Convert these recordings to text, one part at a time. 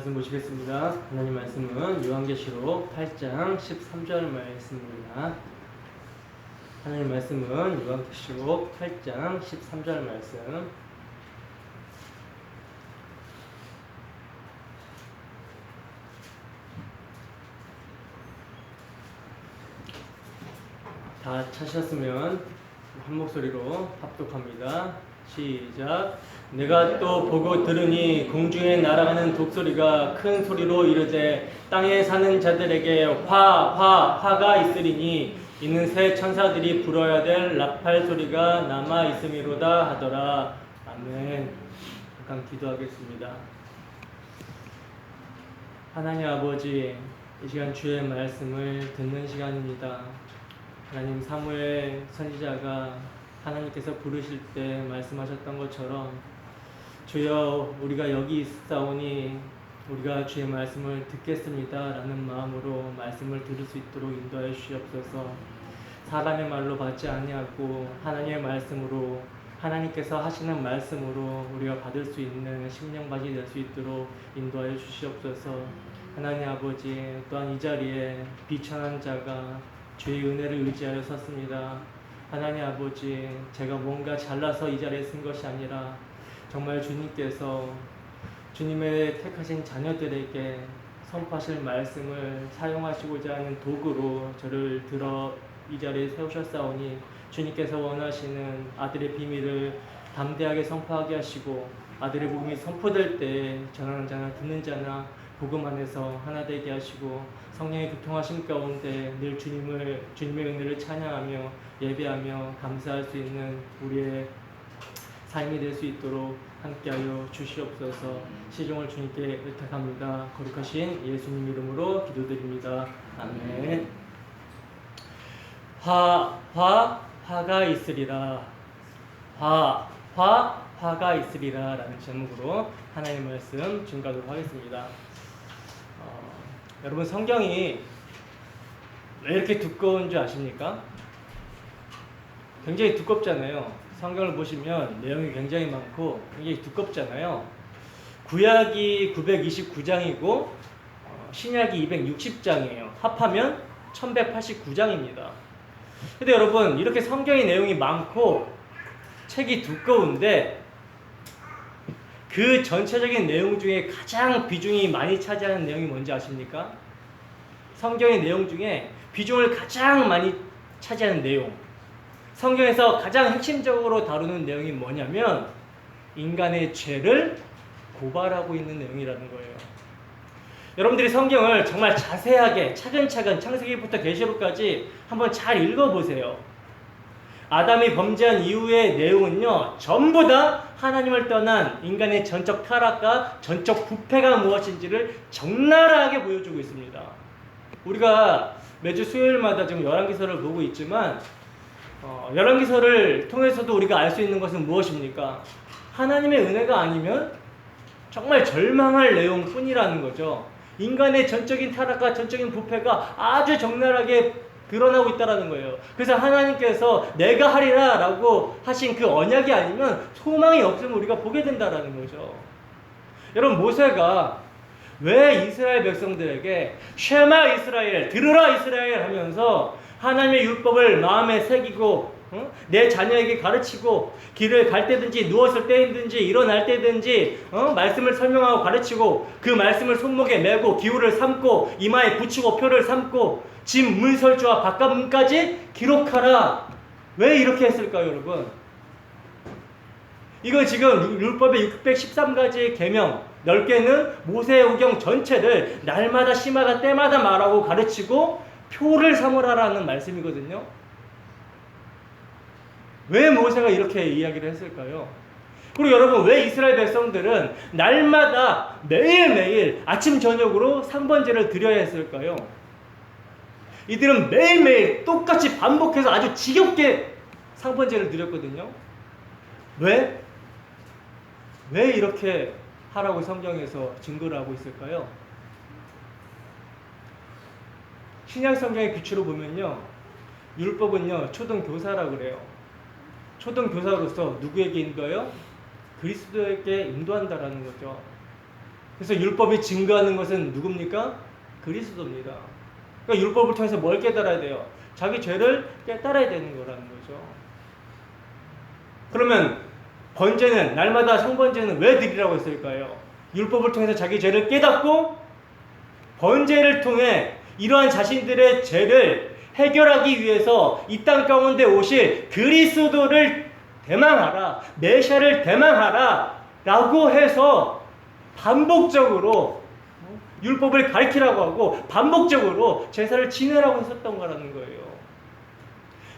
말씀 보시겠습니다. 하나님 말씀은 요한계시록 8장 13절 말씀입니다. 하나님 말씀은 요한계시록 8장 13절 말씀. 다 찾으셨으면 한 목소리로 합독합니다. 시작. 내가 또 보고 들으니 공중에 날아가는 독소리가 큰 소리로 이르되 땅에 사는 자들에게 화가 있으리니 이는 새 천사들이 불어야 될 나팔 소리가 남아 있음이로다 하더라. 아멘. 잠깐 기도하겠습니다. 하나님 아버지, 이 시간 주의 말씀을 듣는 시간입니다. 하나님, 사무엘 선지자가 하나님께서 부르실 때 말씀하셨던 것처럼 주여, 우리가 여기 있사오니 우리가 주의 말씀을 듣겠습니다 라는 마음으로 말씀을 들을 수 있도록 인도하여 주시옵소서. 사람의 말로 받지 아니하고 하나님의 말씀으로, 하나님께서 하시는 말씀으로 우리가 받을 수 있는 심령받이 될 수 있도록 인도하여 주시옵소서. 하나님 아버지, 또한 이 자리에 비천한 자가 주의 은혜를 의지하여 섰습니다. 하나님 아버지, 제가 뭔가 잘나서 이 자리에 쓴 것이 아니라 정말 주님께서 주님의 택하신 자녀들에게 선포하실 말씀을 사용하시고자 하는 도구로 저를 들어 이 자리에 세우셨사오니 주님께서 원하시는 아들의 비밀을 담대하게 선포하게 하시고 아들의 복음이 선포될 때 전하는 자나 듣는 자나 복음 안에서 하나 되게 하시고 성령의 교통하심 가운데 늘 주님의 은혜를 찬양하며 예배하며 감사할 수 있는 우리의 삶이 될 수 있도록 함께하여 주시옵소서. 시종을 주님께 의탁합니다. 거룩하신 예수님 이름으로 기도드립니다. 아멘. 화가 있으리라. 화가 있으리라 라는 제목으로 하나님의 말씀 증거하도록 하겠습니다. 여러분, 성경이 왜 이렇게 두꺼운 줄 아십니까? 굉장히 두껍잖아요. 성경을 보시면 내용이 굉장히 많고 굉장히 두껍잖아요. 구약이 929장이고 신약이 260장이에요. 합하면 1189장입니다. 근데 여러분, 이렇게 성경의 내용이 많고 책이 두꺼운데 그 전체적인 내용 중에 가장 비중이 많이 차지하는 내용이 뭔지 아십니까? 성경의 내용 중에 비중을 가장 많이 차지하는 내용, 성경에서 가장 핵심적으로 다루는 내용이 뭐냐면 인간의 죄를 고발하고 있는 내용이라는 거예요. 여러분들이 성경을 정말 자세하게 차근차근 창세기부터 계시록까지 한번 잘 읽어보세요. 아담이 범죄한 이후의 내용은요, 전부 다 하나님을 떠난 인간의 전적 타락과 전적 부패가 무엇인지를 적나라하게 보여주고 있습니다. 우리가 매주 수요일마다 지금 열왕기서를 보고 있지만 열왕기서를 통해서도 우리가 알 수 있는 것은 무엇입니까? 하나님의 은혜가 아니면 정말 절망할 내용뿐이라는 거죠. 인간의 전적인 타락과 전적인 부패가 아주 적나라하게 드러나고 있다는 거예요. 그래서 하나님께서 내가 하리라 라고 하신 그 언약이 아니면 소망이 없으면 우리가 보게 된다는 거죠. 여러분, 모세가 왜 이스라엘 백성들에게 쉐마 이스라엘, 들으라 이스라엘 하면서 하나님의 율법을 마음에 새기고 내 자녀에게 가르치고 길을 갈 때든지 누웠을 때든지 일어날 때든지 말씀을 설명하고 가르치고 그 말씀을 손목에 메고 기울을 삼고 이마에 붙이고 표를 삼고 집 문설주와 바깥문까지 기록하라. 왜 이렇게 했을까요, 여러분? 이거 지금 율법의 613가지의 계명, 넓게는 모세오경 전체를 날마다 시마다 때마다 말하고 가르치고 표를 삼으라라는 말씀이거든요. 왜 모세가 이렇게 이야기를 했을까요? 그리고 여러분, 왜 이스라엘 백성들은 날마다 매일매일 아침 저녁으로 상번제를 드려야 했을까요? 이들은 매일매일 똑같이 반복해서 아주 지겹게 상번제를 드렸거든요. 왜? 왜 이렇게 하라고 성경에서 증거를 하고 있을까요? 신약 성경의 규칙으로 보면요, 율법은요 초등교사라고 그래요. 초등교사로서 누구에게 인도하여? 그리스도에게 인도한다라는 거죠. 그래서 율법이 증거하는 것은 누굽니까? 그리스도입니다. 그러니까 율법을 통해서 뭘 깨달아야 돼요? 자기 죄를 깨달아야 되는 거라는 거죠. 그러면 번제는, 날마다 성번제는 왜 드리라고 했을까요? 율법을 통해서 자기 죄를 깨닫고 번제를 통해 이러한 자신들의 죄를 해결하기 위해서 이 땅 가운데 오실 그리스도를 대망하라, 메시아를 대망하라 라고 해서 반복적으로 율법을 가르치라고 하고 반복적으로 제사를 지내라고 했었던 거라는 거예요.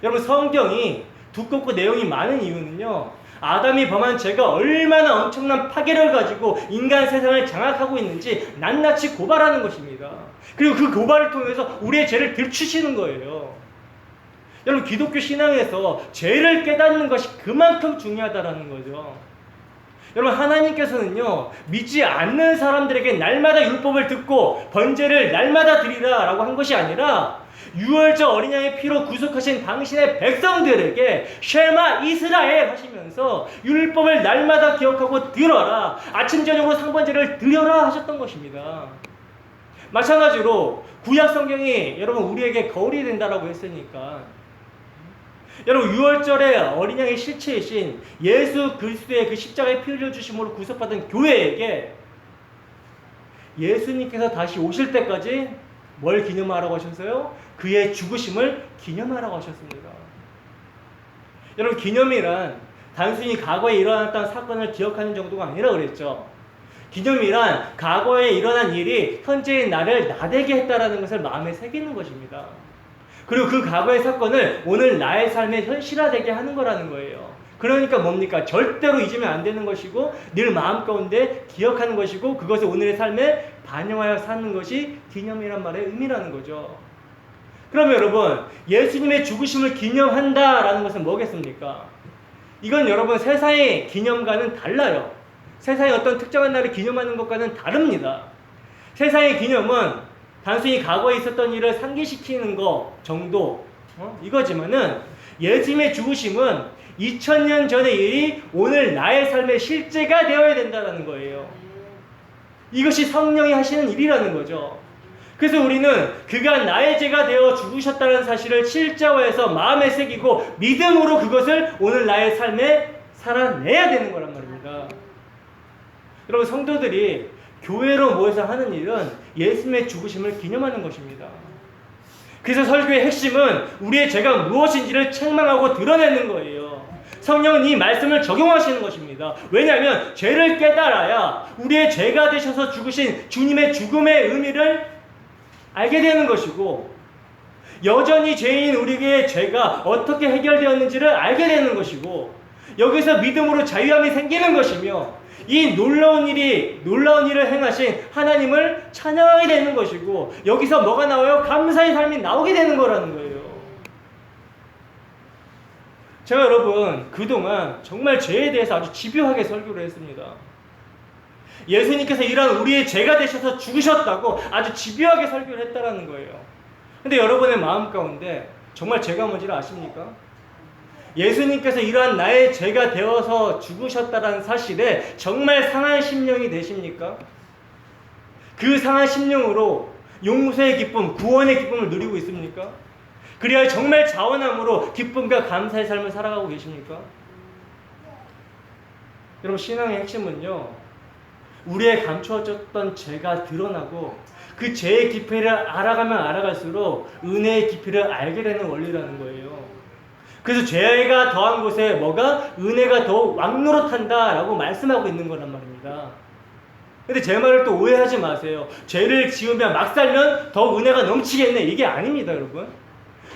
여러분, 성경이 두껍고 내용이 많은 이유는요, 아담이 범한 죄가 얼마나 엄청난 파괴를 가지고 인간 세상을 장악하고 있는지 낱낱이 고발하는 것입니다. 그리고 그 고발을 통해서 우리의 죄를 들추시는 거예요. 여러분, 기독교 신앙에서 죄를 깨닫는 것이 그만큼 중요하다는 거죠. 여러분, 하나님께서는요, 믿지 않는 사람들에게 날마다 율법을 듣고 번제를 날마다 드리라 라고 한 것이 아니라 유월절 어린 양의 피로 구속하신 당신의 백성들에게 쉐마 이스라엘 하시면서 율법을 날마다 기억하고 들어라, 아침 저녁으로 상번제를 드려라 하셨던 것입니다. 마찬가지로 구약 성경이 여러분 우리에게 거울이 된다라고 했으니까, 여러분, 유월절에 어린 양의 실체이신 예수 그리스도의 그 십자가의 피 흘려 주심으로 구속받은 교회에게 예수님께서 다시 오실 때까지 뭘 기념하라고 하셨어요? 그의 죽으심을 기념하라고 하셨습니다. 여러분, 기념이란 단순히 과거에 일어났던 사건을 기억하는 정도가 아니라 그랬죠. 기념이란 과거에 일어난 일이 현재의 나를 나대게 했다라는 것을 마음에 새기는 것입니다. 그리고 그 과거의 사건을 오늘 나의 삶에 현실화되게 하는 거라는 거예요. 그러니까 뭡니까? 절대로 잊으면 안 되는 것이고 늘 마음 가운데 기억하는 것이고 그것을 오늘의 삶에 반영하여 사는 것이 기념이란 말의 의미라는 거죠. 그러면 여러분, 예수님의 죽으심을 기념한다라는 것은 뭐겠습니까? 이건 여러분 세상의 기념과는 달라요. 세상의 어떤 특정한 날을 기념하는 것과는 다릅니다. 세상의 기념은 단순히 과거에 있었던 일을 상기시키는 것 정도 이거지만은 예수님의 죽으심은 2000년 전의 일이 오늘 나의 삶의 실제가 되어야 된다는 거예요. 이것이 성령이 하시는 일이라는 거죠. 그래서 우리는 그가 나의 죄가 되어 죽으셨다는 사실을 실제화해서 마음에 새기고 믿음으로 그것을 오늘 나의 삶에 살아내야 되는 거란 말입니다. 여러분, 성도들이 교회로 모여서 하는 일은 예수님의 죽으심을 기념하는 것입니다. 그래서 설교의 핵심은 우리의 죄가 무엇인지를 책망하고 드러내는 거예요. 성령은 이 말씀을 적용하시는 것입니다. 왜냐하면 죄를 깨달아야 우리의 죄가 되셔서 죽으신 주님의 죽음의 의미를 알게 되는 것이고, 여전히 죄인 우리의 죄가 어떻게 해결되었는지를 알게 되는 것이고, 여기서 믿음으로 자유함이 생기는 것이며, 이 놀라운 일을 행하신 하나님을 찬양하게 되는 것이고, 여기서 뭐가 나와요? 감사의 삶이 나오게 되는 거라는 거예요. 제가 여러분 그동안 정말 죄에 대해서 아주 집요하게 설교를 했습니다. 예수님께서 이런 우리의 죄가 되셔서 죽으셨다고 아주 집요하게 설교를 했다라는 거예요. 근데 여러분의 마음 가운데 정말 죄가 뭔지를 아십니까? 예수님께서 이러한 나의 죄가 되어서 죽으셨다는 사실에 정말 상한 심령이 되십니까? 그 상한 심령으로 용서의 기쁨, 구원의 기쁨을 누리고 있습니까? 그리하여 정말 자원함으로 기쁨과 감사의 삶을 살아가고 계십니까? 여러분, 신앙의 핵심은요, 우리의 감추어졌던 죄가 드러나고 그 죄의 깊이를 알아가면 알아갈수록 은혜의 깊이를 알게 되는 원리라는 거예요. 그래서 죄가 더한 곳에 뭐가? 은혜가 더욱 왕노릇한다라고 말씀하고 있는 거란 말입니다. 근데 제 말을 또 오해하지 마세요. 죄를 지으면 막 살면 더 은혜가 넘치겠네, 이게 아닙니다, 여러분.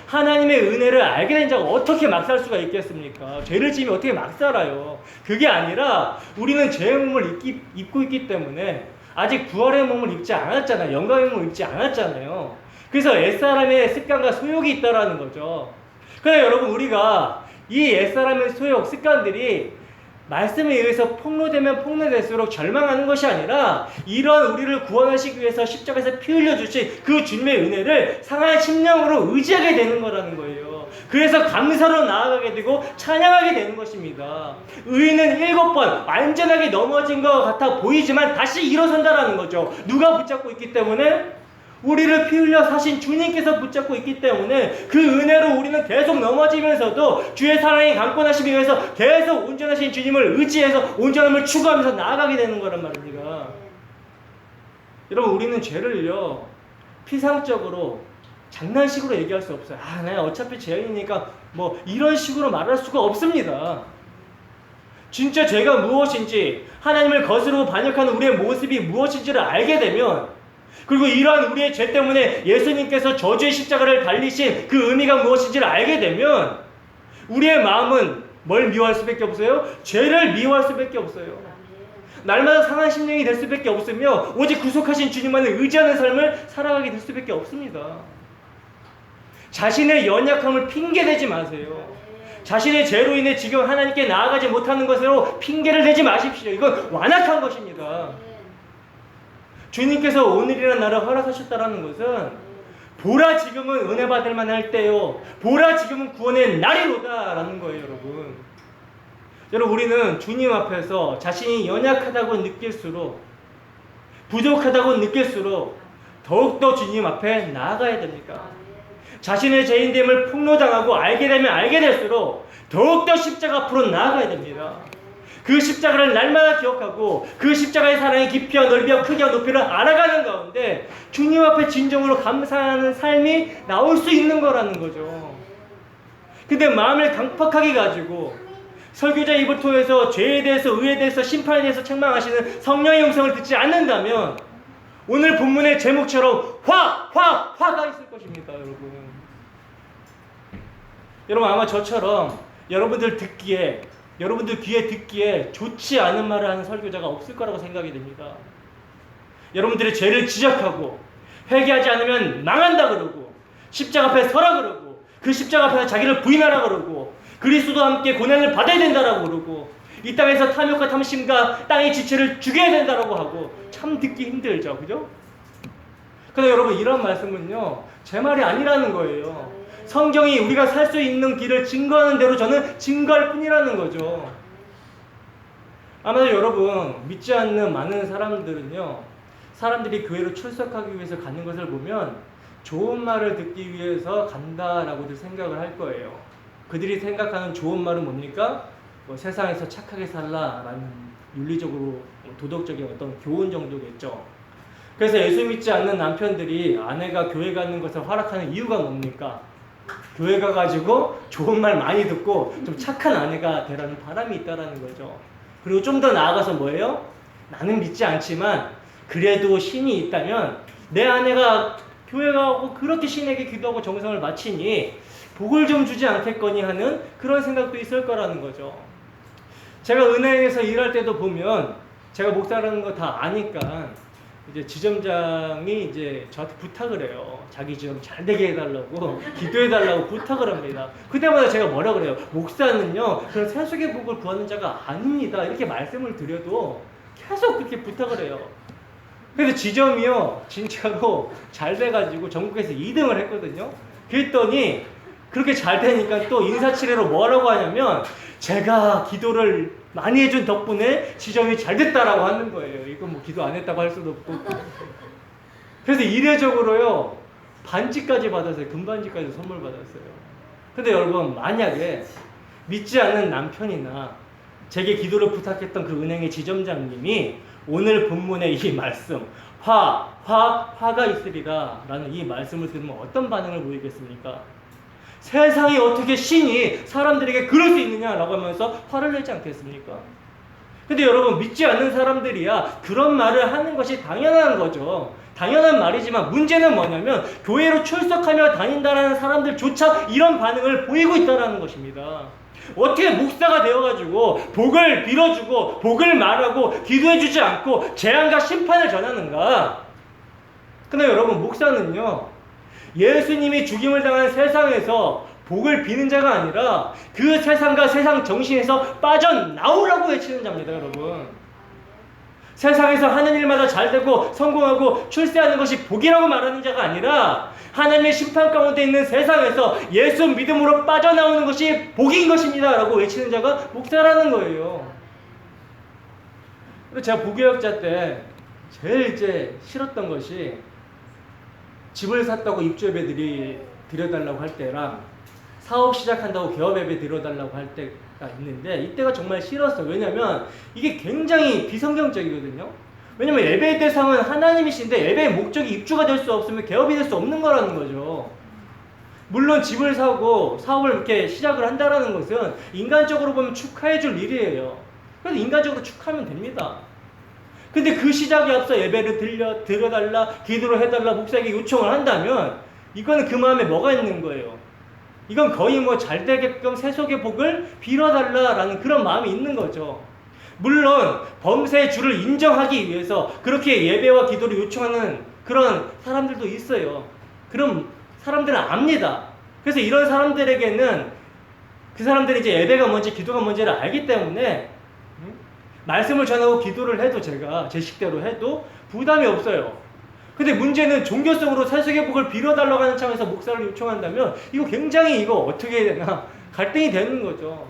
하나님의 은혜를 알게 된 자가 어떻게 막 살 수가 있겠습니까? 죄를 지으면 어떻게 막 살아요? 그게 아니라 우리는 죄의 몸을 입고 있기 때문에 아직 부활의 몸을 입지 않았잖아요. 영광의 몸을 입지 않았잖아요. 그래서 옛사람의 습관과 소욕이 있다라는 거죠. 그런데 여러분, 우리가 이 옛사람의 소욕, 습관들이 말씀에 의해서 폭로되면 폭로될수록 절망하는 것이 아니라 이런 우리를 구원하시기 위해서 십자가에서 피 흘려주신 그 주님의 은혜를 상한 심령으로 의지하게 되는 거라는 거예요. 그래서 감사로 나아가게 되고 찬양하게 되는 것입니다. 의인은 7번 완전하게 넘어진 것 같아 보이지만 다시 일어선다라는 거죠. 누가 붙잡고 있기 때문에? 우리를 피 흘려 사신 주님께서 붙잡고 있기 때문에 그 은혜로 우리는 계속 넘어지면서도 주의 사랑이 강권하시기 위해서 계속 온전하신 주님을 의지해서 온전함을 추구하면서 나아가게 되는 거란 말입니다. 여러분, 우리는 죄를요 피상적으로 장난식으로 얘기할 수 없어요. 내가 어차피 죄인이니까 뭐 이런 식으로 말할 수가 없습니다. 진짜 죄가 무엇인지, 하나님을 거스르고 반역하는 우리의 모습이 무엇인지를 알게 되면, 그리고 이러한 우리의 죄 때문에 예수님께서 저주의 십자가를 달리신 그 의미가 무엇인지를 알게 되면 우리의 마음은 뭘 미워할 수밖에 없어요? 죄를 미워할 수밖에 없어요. 날마다 상한 심령이 될 수밖에 없으며 오직 구속하신 주님만을 의지하는 삶을 살아가게 될 수밖에 없습니다. 자신의 연약함을 핑계대지 마세요. 자신의 죄로 인해 지금 하나님께 나아가지 못하는 것으로 핑계를 대지 마십시오. 이건 완악한 것입니다. 주님께서 오늘이라는 날을 허락하셨다는 것은 보라 지금은 은혜 받을 만할 때요, 보라 지금은 구원의 날이로다 라는 거예요. 여러분, 우리는 주님 앞에서 자신이 연약하다고 느낄수록, 부족하다고 느낄수록 더욱더 주님 앞에 나아가야 됩니다. 자신의 죄인됨을 폭로당하고 알게 되면 알게 될수록 더욱더 십자가 앞으로 나아가야 됩니다. 그 십자가를 날마다 기억하고 그 십자가의 사랑의 깊이와 넓이와 크기와 높이를 알아가는 가운데 주님 앞에 진정으로 감사하는 삶이 나올 수 있는 거라는 거죠. 근데 마음을 강팍하게 가지고 설교자 입을 통해서 죄에 대해서, 의에 대해서, 심판에 대해서 책망하시는 성령의 음성을 듣지 않는다면 오늘 본문의 제목처럼 화가 있을 것입니다. 여러분 아마 저처럼 여러분들 귀에 듣기에 좋지 않은 말을 하는 설교자가 없을 거라고 생각이 됩니다. 여러분들의 죄를 지적하고 회개하지 않으면 망한다 그러고, 십자가 앞에 서라 그러고, 그 십자가 앞에서 자기를 부인하라 그러고, 그리스도와 함께 고난을 받아야 된다라고 그러고, 이 땅에서 탐욕과 탐심과 땅의 지체를 죽여야 된다라고 하고, 참 듣기 힘들죠, 그죠? 근데 여러분, 이런 말씀은요 제 말이 아니라는 거예요. 성경이 우리가 살 수 있는 길을 증거하는 대로 저는 증거할 뿐이라는 거죠. 아마도 여러분 믿지 않는 많은 사람들은요, 사람들이 교회로 출석하기 위해서 가는 것을 보면 좋은 말을 듣기 위해서 간다라고들 생각을 할 거예요. 그들이 생각하는 좋은 말은 뭡니까? 세상에서 착하게 살라라는 윤리적으로 도덕적인 어떤 교훈 정도겠죠. 그래서 예수 믿지 않는 남편들이 아내가 교회 가는 것을 허락하는 이유가 뭡니까? 교회 가가지고 좋은 말 많이 듣고 좀 착한 아내가 되라는 바람이 있다라는 거죠. 그리고 좀 더 나아가서 뭐예요? 나는 믿지 않지만 그래도 신이 있다면 내 아내가 교회 가고 그렇게 신에게 기도하고 정성을 바치니 복을 좀 주지 않겠거니 하는 그런 생각도 있을 거라는 거죠. 제가 은행에서 일할 때도 보면 제가 목사라는 거 다 아니까 이제 지점장이 이제 저한테 부탁을 해요. 자기 지점 잘 되게 해달라고, 기도해달라고 부탁을 합니다. 그때마다 제가 뭐라 그래요? 목사는요 그런 세속의 복을 구하는 자가 아닙니다. 이렇게 말씀을 드려도 계속 그렇게 부탁을 해요. 그래서 지점이요 진짜로 잘 돼가지고 전국에서 2등을 했거든요. 그랬더니 그렇게 잘 되니까 또 인사치레로 뭐라고 하냐면 제가 기도를 많이 해준 덕분에 지점이 잘 됐다라고 하는 거예요. 이건 뭐 기도 안 했다고 할 수도 없고. 그래서 이례적으로요 반지까지 받았어요. 금반지까지 선물 받았어요. 근데 여러분 만약에 믿지 않는 남편이나 제게 기도를 부탁했던 그 은행의 지점장님이 오늘 본문의 이 말씀 화가 있으리라 라는 이 말씀을 들으면 어떤 반응을 보이겠습니까? 세상에 어떻게 신이 사람들에게 그럴 수 있느냐라고 하면서 화를 내지 않겠습니까? 근데 여러분 믿지 않는 사람들이야 그런 말을 하는 것이 당연한 거죠. 당연한 말이지만 문제는 뭐냐면 교회로 출석하며 다닌다라는 사람들조차 이런 반응을 보이고 있다는 것입니다. 어떻게 목사가 되어가지고 복을 빌어주고 복을 말하고 기도해주지 않고 재앙과 심판을 전하는가? 근데 여러분 목사는요 예수님이 죽임을 당한 세상에서 복을 비는 자가 아니라 그 세상과 세상 정신에서 빠져나오라고 외치는 자입니다. 여러분 세상에서 하는 일마다 잘되고 성공하고 출세하는 것이 복이라고 말하는 자가 아니라 하나님의 심판 가운데 있는 세상에서 예수 믿음으로 빠져나오는 것이 복인 것입니다 라고 외치는 자가 목사라는 거예요. 그리고 제가 부교역자 때 제일 이제 싫었던 것이 집을 샀다고 입주예배 드려달라고 할 때랑 사업 시작한다고 개업예배 드려달라고 할 때가 있는데, 이때가 정말 싫었어요. 왜냐면 이게 굉장히 비성경적이거든요. 왜냐면 예배의 대상은 하나님이신데 예배의 목적이 입주가 될 수 없으면 개업이 될 수 없는 거라는 거죠. 물론 집을 사고 사업을 이렇게 시작을 한다는 것은 인간적으로 보면 축하해 줄 일이에요. 그래서 인간적으로 축하하면 됩니다. 근데 그 시작에 앞서 예배를 드려달라, 기도를 해달라, 목사에게 요청을 한다면 이거는 그 마음에 뭐가 있는 거예요? 이건 거의 뭐 잘 되게끔 세속의 복을 빌어달라라는 그런 마음이 있는 거죠. 물론 범사의 주를 인정하기 위해서 그렇게 예배와 기도를 요청하는 그런 사람들도 있어요. 그럼 사람들은 압니다. 그래서 이런 사람들에게는 그 사람들이 이제 예배가 뭔지 기도가 뭔지를 알기 때문에 말씀을 전하고 기도를 해도 제가 제 식대로 해도 부담이 없어요. 근데 문제는 종교성으로 세속의 복을 빌어달라고 하는 차원에서 목사를 요청한다면 이거 굉장히 이거 어떻게 해야 되나 갈등이 되는 거죠.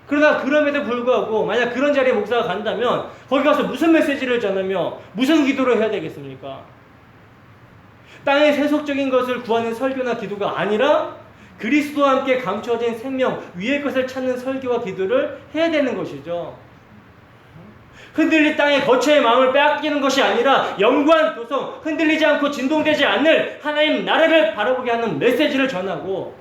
그러나 그럼에도 불구하고 만약 그런 자리에 목사가 간다면 거기 가서 무슨 메시지를 전하며 무슨 기도를 해야 되겠습니까? 땅의 세속적인 것을 구하는 설교나 기도가 아니라 그리스도와 함께 감추어진 생명 위의 것을 찾는 설교와 기도를 해야 되는 것이죠. 흔들린 땅의 거처의 마음을 빼앗기는 것이 아니라 영구한 도성, 흔들리지 않고 진동되지 않을 하나님 나라를 바라보게 하는 메시지를 전하고,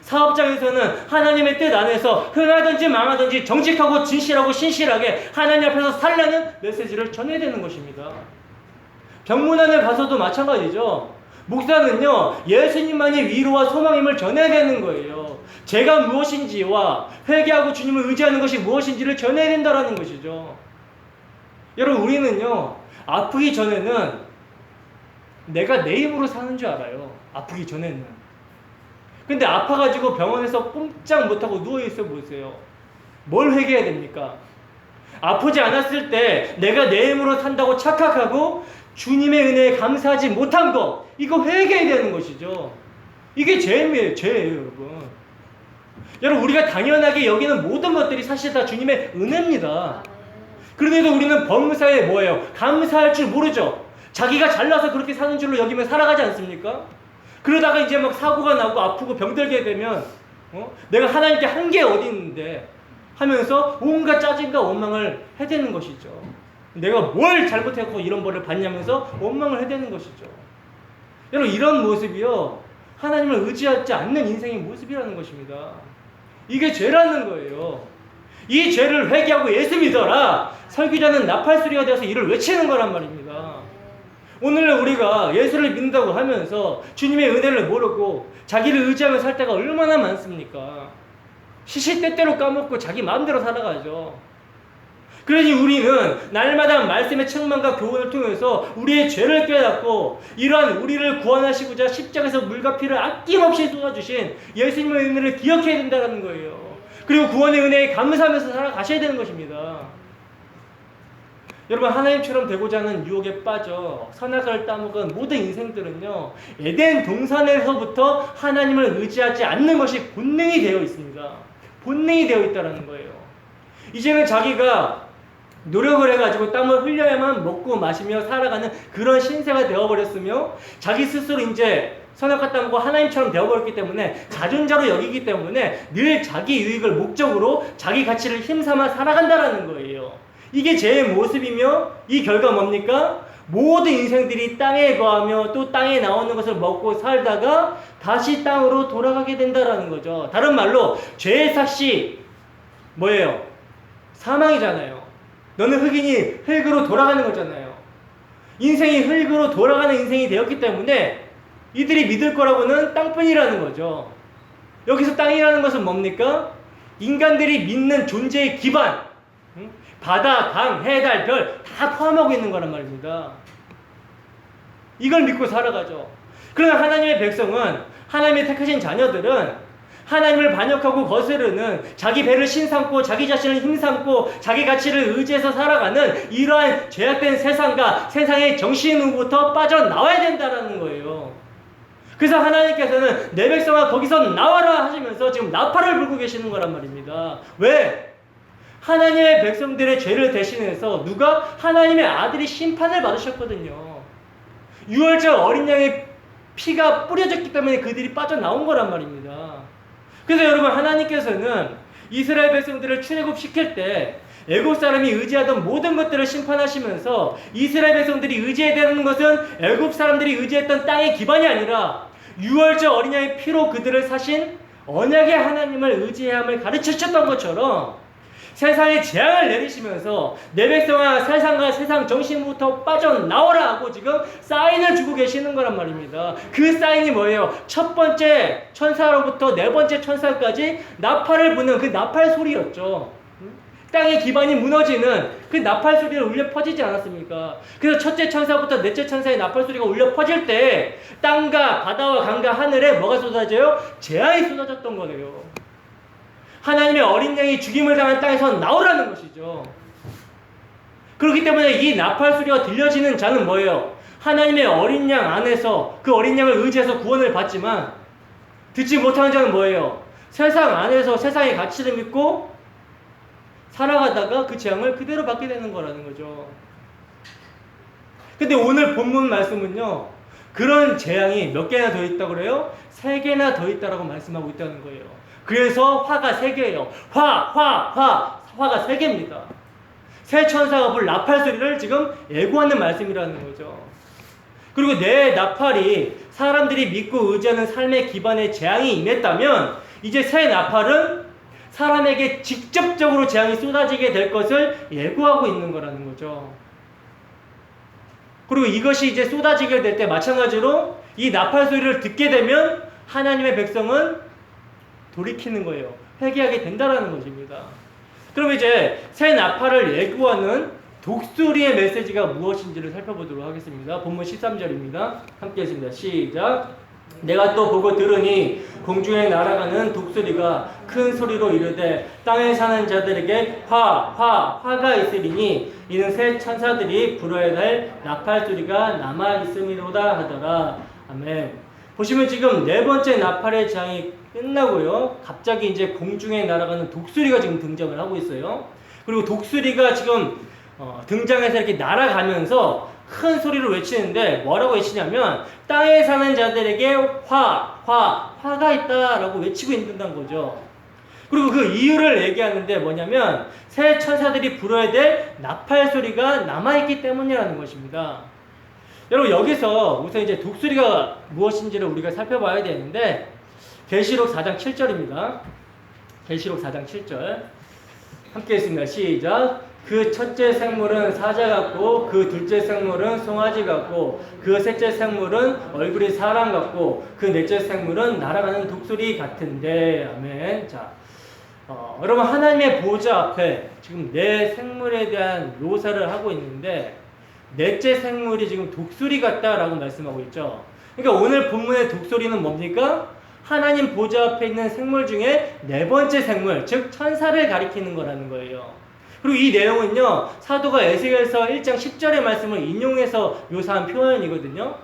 사업장에서는 하나님의 뜻 안에서 흥하든지 망하든지 정직하고 진실하고 신실하게 하나님 앞에서 살라는 메시지를 전해야 되는 것입니다. 병문안에 가서도 마찬가지죠. 목사는요, 예수님만이 위로와 소망임을 전해야 되는 거예요. 죄가 무엇인지와 회개하고 주님을 의지하는 것이 무엇인지를 전해야 된다는 것이죠. 여러분, 우리는요, 아프기 전에는 내가 내 힘으로 사는 줄 알아요. 아프기 전에는. 근데 아파가지고 병원에서 꼼짝 못하고 누워있어 보세요. 뭘 회개해야 됩니까? 아프지 않았을 때 내가 내 힘으로 산다고 착각하고 주님의 은혜에 감사하지 못한 거, 이거 회개해야 되는 것이죠. 이게 죄예요, 여러분. 여러분, 우리가 당연하게 여기는 모든 것들이 사실 다 주님의 은혜입니다. 그런데도 우리는 범사에 뭐예요? 감사할 줄 모르죠. 자기가 잘나서 그렇게 사는 줄로 여기면 살아가지 않습니까? 그러다가 이제 막 사고가 나고 아프고 병들게 되면 내가 하나님께 한 게 어디 있는데 하면서 온갖 짜증과 원망을 해대는 것이죠. 내가 뭘 잘못했고 이런 벌을 받냐면서 원망을 해대는 것이죠. 여러분, 이런 모습이요, 하나님을 의지하지 않는 인생의 모습이라는 것입니다. 이게 죄라는 거예요. 이 죄를 회개하고 예수 믿어라. 설교자는 나팔소리가 되어서 이를 외치는 거란 말입니다. 오늘 우리가 예수를 믿는다고 하면서 주님의 은혜를 모르고 자기를 의지하며 살 때가 얼마나 많습니까? 시시때때로 까먹고 자기 마음대로 살아가죠. 그러니 우리는 날마다 말씀의 책망과 교훈을 통해서 우리의 죄를 깨닫고 이러한 우리를 구원하시고자 십자가에서 물과 피를 아낌없이 쏟아주신 예수님의 은혜를 기억해야 된다는 거예요. 그리고 구원의 은혜에 감사하면서 살아가셔야 되는 것입니다. 여러분, 하나님처럼 되고자 하는 유혹에 빠져 선악을 따먹은 모든 인생들은요, 에덴 동산에서부터 하나님을 의지하지 않는 것이 본능이 되어 있습니다. 본능이 되어 있다는 거예요. 이제는 자기가 노력을 해가지고 땀을 흘려야만 먹고 마시며 살아가는 그런 신세가 되어버렸으며, 자기 스스로 이제 선악과 따먹고 하나님처럼 되어버렸기 때문에 자존자로 여기기 때문에 늘 자기 유익을 목적으로 자기 가치를 힘삼아 살아간다는 거예요. 이게 제 모습이며 이 결과 뭡니까? 모든 인생들이 땅에 거하며 또 땅에 나오는 것을 먹고 살다가 다시 땅으로 돌아가게 된다는 거죠. 다른 말로 죄의 삭시 뭐예요? 사망이잖아요. 너는 흑인이 흙으로 돌아가는 거잖아요. 인생이 흙으로 돌아가는 인생이 되었기 때문에 이들이 믿을 거라고는 땅뿐이라는 거죠. 여기서 땅이라는 것은 뭡니까? 인간들이 믿는 존재의 기반, 바다, 강, 해, 달, 별 다 포함하고 있는 거란 말입니다. 이걸 믿고 살아가죠. 그러나 하나님의 백성은, 하나님의 택하신 자녀들은 하나님을 반역하고 거스르는, 자기 배를 신삼고 자기 자신을 힘삼고 자기 가치를 의지해서 살아가는 이러한 죄악된 세상과 세상의 정신으로부터 빠져나와야 된다는 거예요. 그래서 하나님께서는 내 백성아 거기서 나와라 하시면서 지금 나팔을 불고 계시는 거란 말입니다. 왜? 하나님의 백성들의 죄를 대신해서 누가? 하나님의 아들이 심판을 받으셨거든요. 유월절 어린 양의 피가 뿌려졌기 때문에 그들이 빠져나온 거란 말입니다. 그래서 여러분, 하나님께서는 이스라엘 백성들을 출애굽시킬 때 애굽 사람이 의지하던 모든 것들을 심판하시면서 이스라엘 백성들이 의지해야 되는 것은 애굽 사람들이 의지했던 땅의 기반이 아니라 유월절 어린 양의 피로 그들을 사신 언약의 하나님을 의지해야 함을 가르치셨던 것처럼 세상에 재앙을 내리시면서 내 백성아 세상과 세상 정신부터 빠져나오라 하고 지금 사인을 주고 계시는 거란 말입니다. 그 사인이 뭐예요? 첫 번째 천사로부터 네 번째 천사까지 나팔을 부는 그 나팔 소리였죠. 땅의 기반이 무너지는 그 나팔 소리를 울려 퍼지지 않았습니까? 그래서 첫째 천사부터 넷째 천사의 나팔 소리가 울려 퍼질 때 땅과 바다와 강과 하늘에 뭐가 쏟아져요? 재앙이 쏟아졌던 거예요. 하나님의 어린 양이 죽임을 당한 땅에서 나오라는 것이죠. 그렇기 때문에 이 나팔 소리가 들려지는 자는 뭐예요? 하나님의 어린 양 안에서 그 어린 양을 의지해서 구원을 받지만 듣지 못하는 자는 뭐예요? 세상 안에서 세상의 가치를 믿고 살아가다가 그 재앙을 그대로 받게 되는 거라는 거죠. 근데 오늘 본문 말씀은요, 그런 재앙이 몇 개나 더 있다고 그래요? 3개나 더 있다라고 말씀하고 있다는 거예요. 그래서 화가 3개예요. 화가 3개입니다. 새 천사가 불 나팔 소리를 지금 예고하는 말씀이라는 거죠. 그리고 내 나팔이 사람들이 믿고 의지하는 삶의 기반에 재앙이 임했다면 이제 새 나팔은 사람에게 직접적으로 재앙이 쏟아지게 될 것을 예고하고 있는 거라는 거죠. 그리고 이것이 이제 쏟아지게 될 때 마찬가지로 이 나팔 소리를 듣게 되면 하나님의 백성은 돌이키는 거예요. 회개하게 된다라는 것입니다. 그럼 이제 새 나팔을 예고하는 독수리의 메시지가 무엇인지를 살펴보도록 하겠습니다. 본문 13절입니다. 함께 했습니다. 시작. 내가 또 보고 들으니 공중에 날아가는 독수리가 큰 소리로 이르되 땅에 사는 자들에게 화가 있으리니 이는 새 천사들이 불어야 될 나팔 소리가 남아 있음이로다 하더라. 아멘. 보시면 지금 네 번째 나팔의 재앙이 끝나고요, 갑자기 이제 공중에 날아가는 독수리가 지금 등장을 하고 있어요. 그리고 독수리가 지금 등장해서 이렇게 날아가면서 큰 소리로 외치는데 뭐라고 외치냐면 땅에 사는 자들에게 화가 있다라고 외치고 있는 거죠. 그리고 그 이유를 얘기하는데 뭐냐면 새 천사들이 불어야 될 나팔 소리가 남아있기 때문이라는 것입니다. 여러분, 여기서 우선 이제 독수리가 무엇인지를 우리가 살펴봐야 되는데 계시록 4장 7절입니다. 계시록 4장 7절 함께 했습니다. 시작. 그 첫째 생물은 사자 같고 그 둘째 생물은 송아지 같고 그 셋째 생물은 얼굴이 사람 같고 그 넷째 생물은 날아가는 독수리 같은데. 아멘. 자, 여러분, 하나님의 보좌 앞에 지금 네 생물에 대한 묘사를 하고 있는데 넷째 생물이 지금 독수리 같다라고 말씀하고 있죠. 그러니까 오늘 본문의 독수리는 뭡니까? 하나님 보좌 앞에 있는 생물 중에 네 번째 생물, 즉 천사를 가리키는 거라는 거예요. 그리고 이 내용은요, 사도가 에스겔서 1장 10절의 말씀을 인용해서 묘사한 표현이거든요.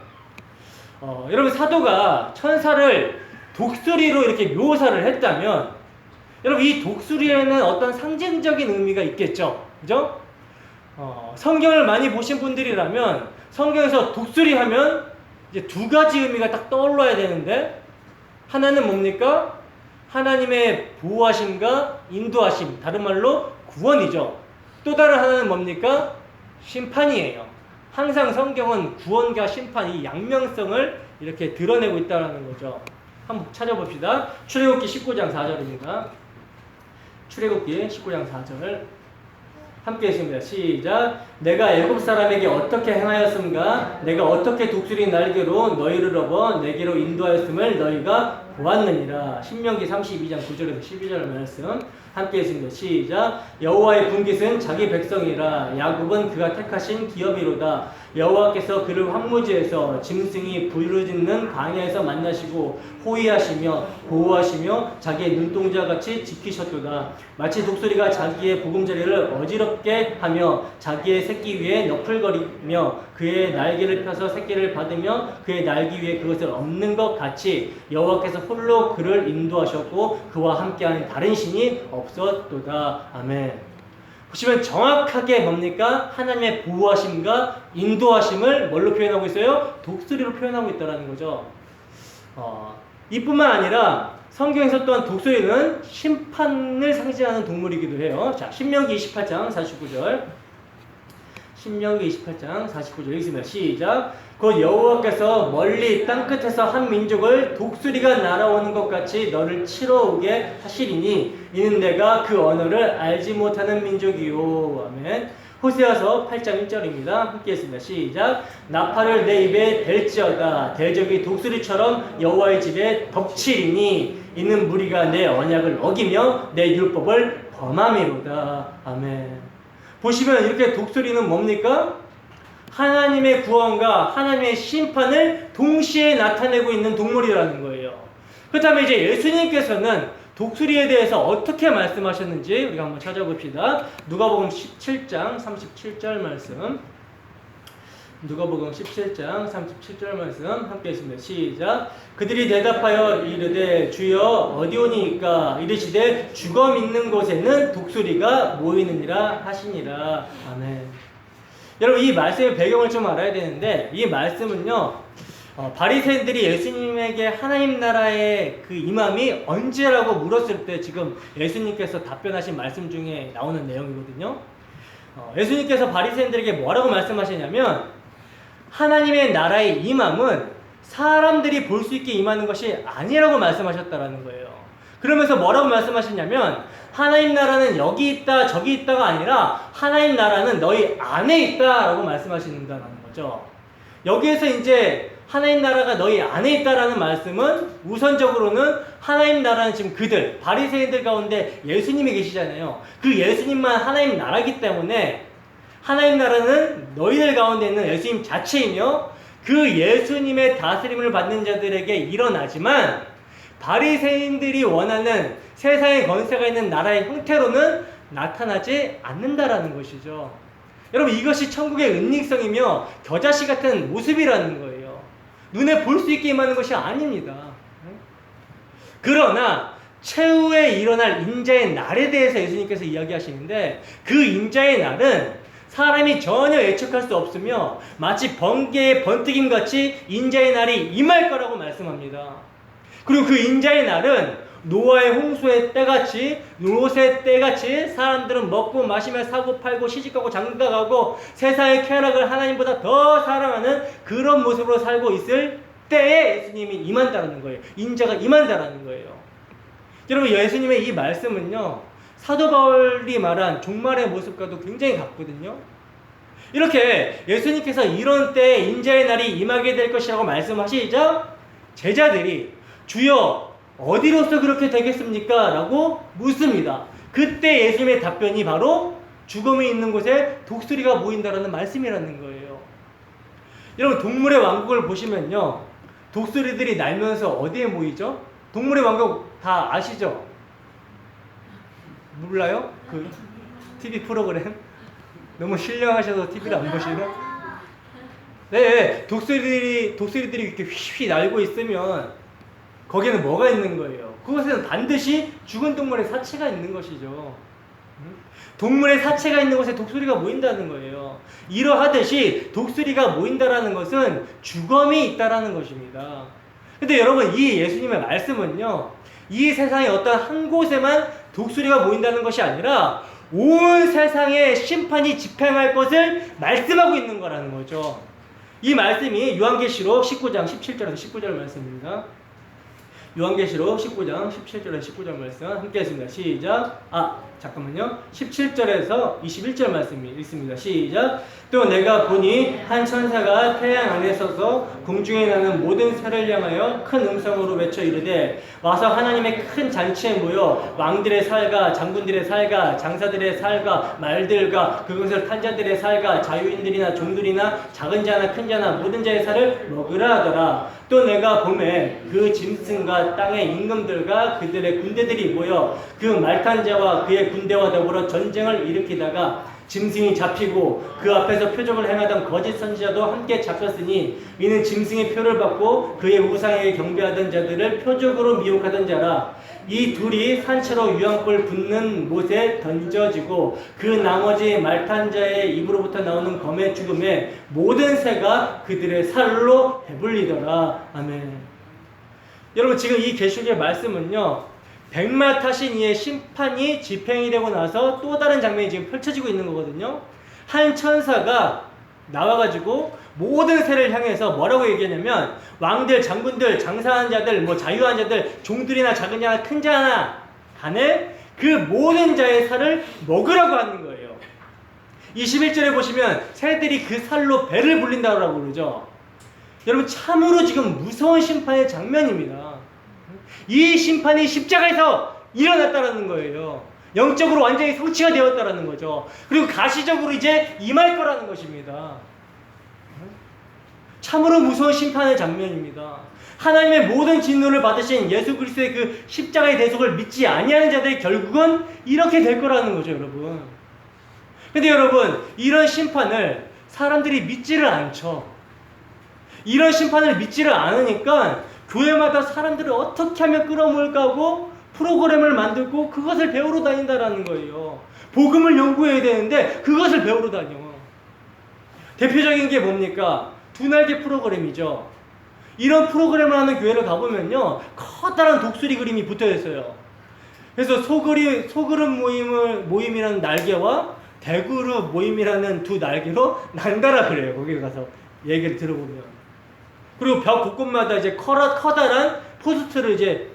여러분, 사도가 천사를 독수리로 이렇게 묘사를 했다면 여러분, 이 독수리에는 어떤 상징적인 의미가 있겠죠. 그죠? 성경을 많이 보신 분들이라면 성경에서 독수리 하면 이제 두 가지 의미가 딱 떠올라야 되는데, 하나는 뭡니까? 하나님의 보호하심과 인도하심, 다른 말로 구원이죠. 또 다른 하나는 뭡니까? 심판이에요. 항상 성경은 구원과 심판, 이 양면성을 이렇게 드러내고 있다는 거죠. 한번 찾아봅시다. 출애굽기 19장 4절입니다. 출애굽기 19장 4절 함께 했습니다. 시작. 내가 애굽 사람에게 어떻게 행하였음가? 내가 어떻게 독수리 날개로 너희를 업어 내게로 인도하였음을 너희가 보았느니라. 신명기 32장 9절에서 12절 말씀 함께 했습니다. 시작. 여호와의 분깃은 자기 백성이라 야곱은 그가 택하신 기업이로다. 여호와께서 그를 황무지에서 짐승이 부르짖는 광야에서 만나시고 호위하시며 보호하시며 자기의 눈동자같이 지키셨도다. 마치 독수리가 자기의 보금자리를 어지럽게 하며 자기의 새끼 위에 너풀거리며 그의 날개를 펴서 새끼를 받으며 그의 날개 위에 그것을 엎는 것 같이 여호와께서 홀로 그를 인도하셨고 그와 함께하는 다른 신이 없었도다. 아멘. 보시면 정확하게 뭡니까? 하나님의 보호하심과 인도하심을 뭘로 표현하고 있어요? 독수리로 표현하고 있다는 거죠. 이뿐만 아니라 성경에서 또한 독수리는 심판을 상징하는 동물이기도 해요. 자, 신명기 28장 49절. 신명기 28장 49절 읽습니다. 시작. 곧 여호와께서 멀리 땅끝에서 한 민족을 독수리가 날아오는 것 같이 너를 치러 오게 하시리니 이는 내가 그 언어를 알지 못하는 민족이요. 아멘. 호세아서 8장 1절입니다. 함께 했습니다. 시작. 나팔을 내 입에 댈지어다. 대적이 독수리처럼 여호와의 집에 덮치리니 이는 무리가 내 언약을 어기며 내 율법을 범함이로다. 아멘. 보시면 이렇게 독수리는 뭡니까? 하나님의 구원과 하나님의 심판을 동시에 나타내고 있는 동물이라는 거예요. 그렇다면 이제 예수님께서는 독수리에 대해서 어떻게 말씀하셨는지 우리가 한번 찾아봅시다. 누가복음 17장 37절 말씀. 누가복음 17장 37절 말씀 함께 했습니다. 시작. 그들이 대답하여 이르되 주여 어디 오니이까? 이르시되 죽어 있는 곳에는 독수리가 모이느니라 하시니라. 아멘. 여러분 이 말씀의 배경을 좀 알아야 되는데 이 말씀은요 바리새인들이 예수님에게 하나님 나라의 그 임함이 언제라고 물었을 때 지금 예수님께서 답변하신 말씀 중에 나오는 내용이거든요. 예수님께서 바리새인들에게 뭐라고 말씀하시냐면 하나님의 나라의 임함은 사람들이 볼 수 있게 임하는 것이 아니라고 말씀하셨다라는 거예요. 그러면서 뭐라고 말씀하셨냐면 하나님 나라는 여기 있다 저기 있다가 아니라 하나님 나라는 너희 안에 있다라고 말씀하신다는 거죠. 여기에서 이제 하나님 나라가 너희 안에 있다라는 말씀은 우선적으로는 하나님 나라는 지금 그들 바리새인들 가운데 예수님이 계시잖아요. 그 예수님만 하나님 나라이기 때문에 하나님 나라는 너희들 가운데 있는 예수님 자체이며 그 예수님의 다스림을 받는 자들에게 일어나지만 바리새인들이 원하는 세상의 권세가 있는 나라의 형태로는 나타나지 않는다라는 것이죠. 여러분 이것이 천국의 은닉성이며 겨자씨 같은 모습이라는 거예요. 눈에 볼 수 있게 임하는 것이 아닙니다. 그러나 최후에 일어날 인자의 날에 대해서 예수님께서 이야기하시는데 그 인자의 날은 사람이 전혀 예측할 수 없으며 마치 번개의 번뜩임같이 인자의 날이 임할 거라고 말씀합니다. 그리고 그 인자의 날은 노아의 홍수의 때같이 롯의 때같이 사람들은 먹고 마시며 사고 팔고 시집가고 장가가고 세상의 쾌락을 하나님보다 더 사랑하는 그런 모습으로 살고 있을 때에 예수님이 임한다는 거예요. 인자가 임한다는 거예요. 여러분 예수님의 이 말씀은요 사도 바울이 말한 종말의 모습과도 굉장히 같거든요. 이렇게 예수님께서 이런 때에 인자의 날이 임하게 될 것이라고 말씀하시자 제자들이 주여 어디로서 그렇게 되겠습니까? 라고 묻습니다. 그때 예수님의 답변이 바로 죽음이 있는 곳에 독수리가 모인다라는 말씀이라는 거예요. 여러분 동물의 왕국을 보시면요 독수리들이 날면서 어디에 모이죠? 동물의 왕국 다 아시죠? 몰라요? 그 TV 프로그램? 너무 신령하셔서 TV를 안 보시는? 네, 독수리들이 이렇게 휘휘 날고 있으면 거기에는 뭐가 있는 거예요? 그곳에는 반드시 죽은 동물의 사체가 있는 것이죠. 동물의 사체가 있는 곳에 독수리가 모인다는 거예요. 이러하듯이 독수리가 모인다라는 것은 죽음이 있다라는 것입니다. 근데 여러분 이 예수님의 말씀은요 이 세상의 어떤 한 곳에만 독수리가 모인다는 것이 아니라 온 세상에 심판이 집행할 것을 말씀하고 있는 거라는 거죠. 이 말씀이 요한계시록 19장 17절에서 19절 말씀입니다. 요한계시록 19장 17절에 19절 말씀 함께 했습니다. 시작. 잠깐만요. 17절에서 21절 말씀이 있습니다. 시작. 또 내가 보니 한 천사가 태양 안에 서서 공중에 나는 모든 새를 향하여 큰 음성으로 외쳐 이르되 와서 하나님의 큰 잔치에 모여 왕들의 살과 장군들의 살과 장사들의 살과 말들과 그것을 탄 자들의 살과 자유인들이나 종들이나 작은 자나 큰 자나 모든 자의 살을 먹으라 하더라. 또 내가 보매 그 짐승과 땅의 임금들과 그들의 군대들이 모여 그 말탄 자와 그의 군대와 더불어 전쟁을 일으키다가 짐승이 잡히고 그 앞에서 표적을 행하던 거짓 선지자도 함께 잡혔으니 이는 짐승의 표를 받고 그의 우상에게 경배하던 자들을 표적으로 미혹하던 자라. 이 둘이 산채로 유황불 붙는 못에 던져지고 그 나머지 말탄 자의 입으로부터 나오는 검의 죽음에 모든 새가 그들의 살로 배불리더라. 아멘. 여러분, 지금 이 계시록의 말씀은요, 백마 타신 이의 심판이 집행이 되고 나서 또 다른 장면이 지금 펼쳐지고 있는 거거든요. 한 천사가 나와가지고 모든 새를 향해서 뭐라고 얘기하냐면 왕들, 장군들, 장사한 자들, 뭐 자유한 자들, 종들이나 작은 자나 큰 자나 간에 그 모든 자의 살을 먹으라고 하는 거예요. 21절에 보시면 새들이 그 살로 배를 불린다고 그러죠. 여러분, 참으로 지금 무서운 심판의 장면입니다. 이 심판이 십자가에서 일어났다라는 거예요. 영적으로 완전히 성취가 되었다라는 거죠. 그리고 가시적으로 이제 임할 거라는 것입니다. 참으로 무서운 심판의 장면입니다. 하나님의 모든 진노를 받으신 예수 그리스도의 그 십자가의 대속을 믿지 아니하는 자들이 결국은 이렇게 될 거라는 거죠, 여러분. 근데 여러분, 이런 심판을 사람들이 믿지를 않죠. 이런 심판을 믿지를 않으니까 교회마다 사람들을 어떻게 하면 끌어모을까 하고 프로그램을 만들고 그것을 배우러 다닌다라는 거예요. 복음을 연구해야 되는데 그것을 배우러 다녀. 대표적인 게 뭡니까? 두 날개 프로그램이죠. 이런 프로그램을 하는 교회를 가보면요, 커다란 독수리 그림이 붙어 있어요. 그래서 소그룹 모임이라는 날개와 대그룹 모임이라는 두 날개로 난다라 그래요. 거기 가서 얘기를 들어보면. 그리고 벽 곳곳마다 이제 커다란 포스트를 이제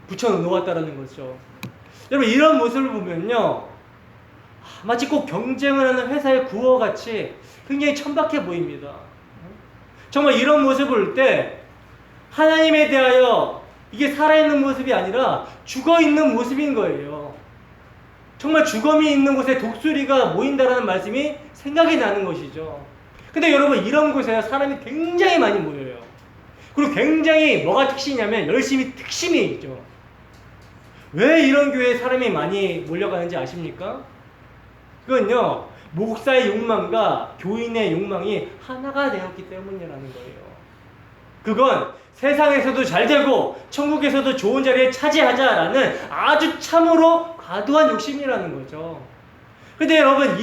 붙여 놓았다라는 거죠. 여러분, 이런 모습을 보면요, 마치 꼭 경쟁을 하는 회사의 구호같이 굉장히 천박해 보입니다. 정말 이런 모습을 볼 때 하나님에 대하여 이게 살아있는 모습이 아니라 죽어있는 모습인 거예요. 정말 죽음이 있는 곳에 독수리가 모인다라는 말씀이 생각이 나는 것이죠. 근데 여러분, 이런 곳에 사람이 굉장히 많이 모여요. 그리고 굉장히 뭐가 특징이냐면 열심히 특심이 있죠. 왜 이런 교회에 사람이 많이 몰려가는지 아십니까? 그건요, 목사의 욕망과 교인의 욕망이 하나가 되었기 때문이라는 거예요. 그건 세상에서도 잘 되고 천국에서도 좋은 자리에 차지하자라는 아주 참으로 과도한 욕심이라는 거죠. 근데 여러분,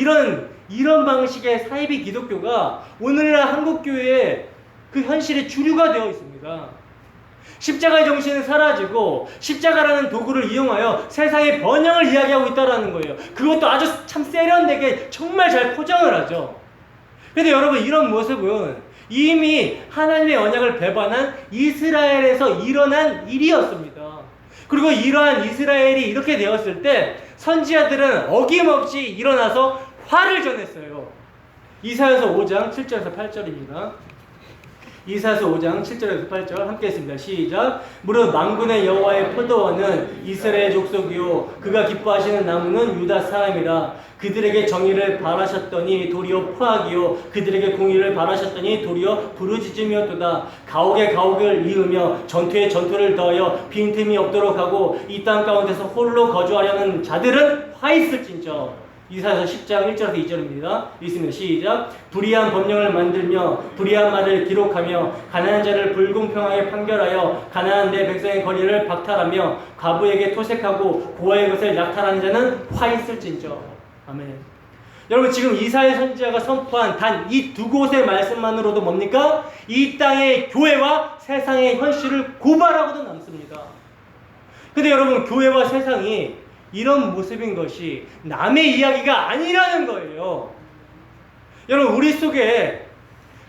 이런 방식의 사이비 기독교가 오늘날 한국교회에 그 현실의 주류가 되어 있습니다. 십자가의 정신은 사라지고 십자가라는 도구를 이용하여 세상의 번영을 이야기하고 있다는 거예요. 그것도 아주 참 세련되게 정말 잘 포장을 하죠. 그런데 여러분, 이런 모습은 이미 하나님의 언약을 배반한 이스라엘에서 일어난 일이었습니다. 그리고 이러한 이스라엘이 이렇게 되었을 때 선지자들은 어김없이 일어나서 화를 전했어요. 이사야서 5장 7절에서 8절입니다. 이사야서 5장 7절에서 8절 함께 했습니다. 시작. 무릇 만군의 여호와의 포도원은 이스라엘 족속이요 그가 기뻐하시는 나무는 유다 사람이라. 그들에게 정의를 바라셨더니 도리어 포악이요 그들에게 공의를 바라셨더니 도리어 부르짖음이었도다. 가옥에 가옥을 이으며 전투에 전투를 더하여 빈틈이 없도록 하고 이 땅 가운데서 홀로 거주하려는 자들은 화 있을진저. 이사야서 10장 1절에서 2절입니다. 읽습니다. 시작. 불의한 법령을 만들며 불의한 말을 기록하며 가난한 자를 불공평하게 판결하여 가난한 내 백성의 거리를 박탈하며 과부에게 토색하고 고아의 것을 약탈하는 자는 화 있을진저. 아멘. 여러분, 지금 이사야 선지자가 선포한 단 이 두 곳의 말씀만으로도 뭡니까? 이 땅의 교회와 세상의 현실을 고발하고도 남습니다. 근데 여러분, 교회와 세상이 이런 모습인 것이 남의 이야기가 아니라는 거예요. 여러분, 우리 속에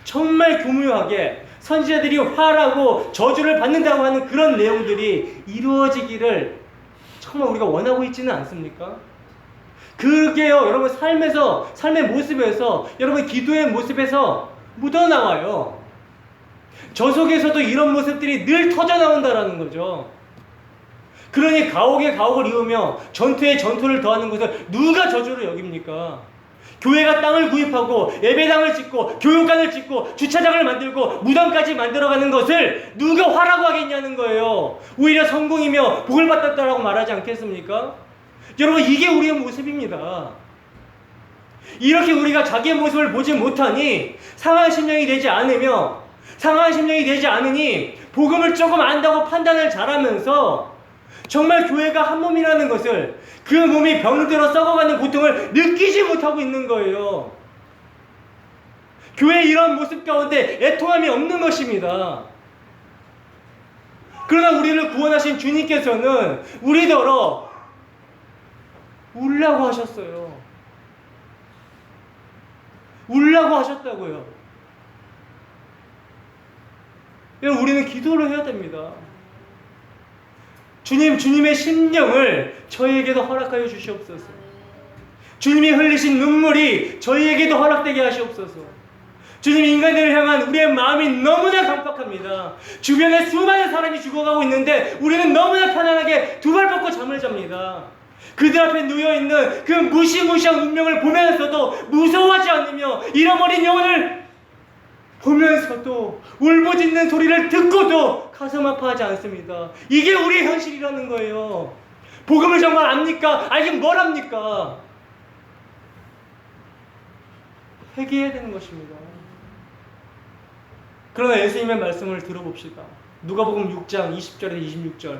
정말 교묘하게 선지자들이 화라고 저주를 받는다고 하는 그런 내용들이 이루어지기를 정말 우리가 원하고 있지는 않습니까? 그게요, 여러분 삶의 모습에서, 여러분 기도의 모습에서 묻어나와요. 저 속에서도 이런 모습들이 늘 터져나온다라는 거죠. 그러니 가옥에 가옥을 이으며 전투에 전투를 더하는 것을 누가 저주로 여깁니까? 교회가 땅을 구입하고 예배당을 짓고 교육관을 짓고 주차장을 만들고 무덤까지 만들어가는 것을 누가 화라고 하겠냐는 거예요. 오히려 성공이며 복을 받았다라고 말하지 않겠습니까? 여러분, 이게 우리의 모습입니다. 이렇게 우리가 자기의 모습을 보지 못하니 상한 심령이 되지 않으니 복음을 조금 안다고 판단을 잘하면서 정말 교회가 한 몸이라는 것을, 그 몸이 병들어 썩어가는 고통을 느끼지 못하고 있는 거예요. 교회의 이런 모습 가운데 애통함이 없는 것입니다. 그러나 우리를 구원하신 주님께서는 우리더러 울라고 하셨어요. 울라고 하셨다고요. 여러분, 우리는 기도를 해야 됩니다. 주님의 심령을 저희에게도 허락하여 주시옵소서. 주님이 흘리신 눈물이 저희에게도 허락되게 하시옵소서. 주님, 인간들을 향한 우리의 마음이 너무나 강팍합니다. 주변에 수많은 사람이 죽어가고 있는데 우리는 너무나 편안하게 두 발 뻗고 잠을 잡니다. 그들 앞에 누워있는 그 무시무시한 운명을 보면서도 무서워하지 않으며 잃어버린 영혼을 보면서도 울부짖는 소리를 듣고도 가슴 아파하지 않습니다. 이게 우리의 현실이라는 거예요. 복음을 정말 압니까? 알긴 뭘 합니까? 회개해야 되는 것입니다. 그러나 예수님의 말씀을 들어봅시다. 누가복음 6장 20절에서 26절